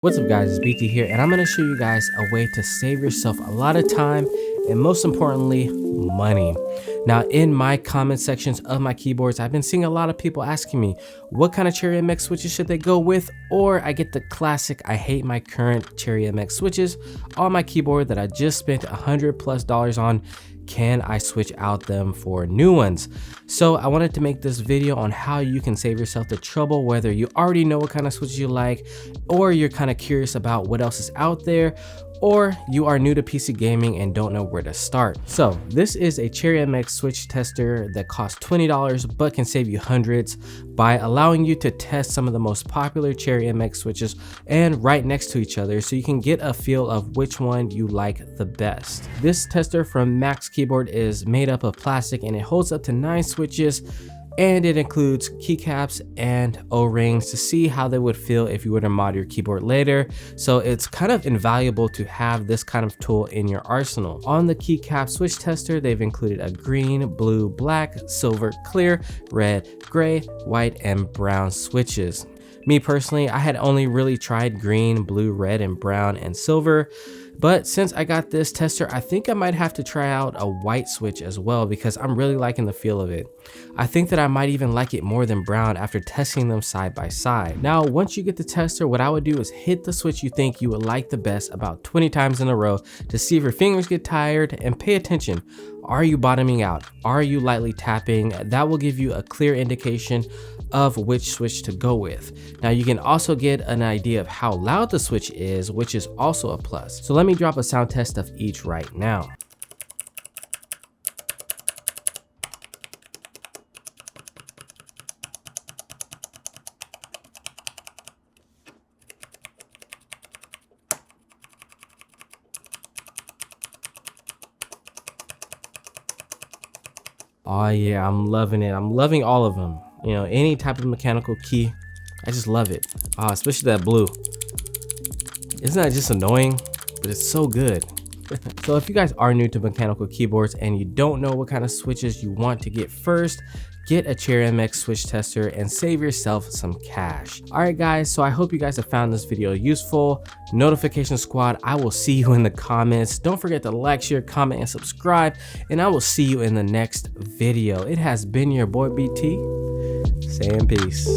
What's up guys, it's BT here and I'm going to show you guys a way to save yourself a lot of time and most importantly, money. Now in my comment sections of my keyboards, I've been seeing a lot of people asking me what kind of Cherry MX switches should they go with, or I get the classic, I hate my current Cherry MX switches on my keyboard that I just spent $100+ on. Can I switch out them for new ones? So I wanted to make this video on how you can save yourself the trouble, whether you already know what kind of switches you like, or you're kind of curious about what else is out there, or you are new to PC gaming and don't know where to start. So this is a Cherry MX switch tester that costs $20 but can save you hundreds by allowing you to test some of the most popular Cherry MX switches and right next to each other so you can get a feel of which one you like the best. This tester from Max Keyboard is made up of plastic and it holds up to 9 switches, and it includes keycaps and O-rings to see how they would feel if you were to mod your keyboard later. So it's kind of invaluable to have this kind of tool in your arsenal. On the keycap switch tester, they've included a green, blue, black, silver, clear, red, gray, white, and brown switches. Me personally, I had only really tried green, blue, red, and brown, and silver. But since I got this tester, I think I might have to try out a white switch as well because I'm really liking the feel of it. I think that I might even like it more than brown after testing them side by side. Now, once you get the tester, what I would do is hit the switch you think you would like the best about 20 times in a row to see if your fingers get tired, and pay attention. Are you bottoming out? Are you lightly tapping? That will give you a clear indication of which switch to go with. Now you can also get an idea of how loud the switch is, which is also a plus. So let me drop a sound test of each right now. Oh yeah, I'm loving it. I'm loving all of them. You know, any type of mechanical key, I just love it. Especially that blue. Isn't that just annoying? But it's so good. So if you guys are new to mechanical keyboards and you don't know what kind of switches you want to get first, get a Cherry MX switch tester and save yourself some cash. Alright guys, so I hope you guys have found this video useful. Notification squad, I will see you in the comments. Don't forget to like, share, comment, and subscribe, and I will see you in the next video. It has been your boy BT, saying peace.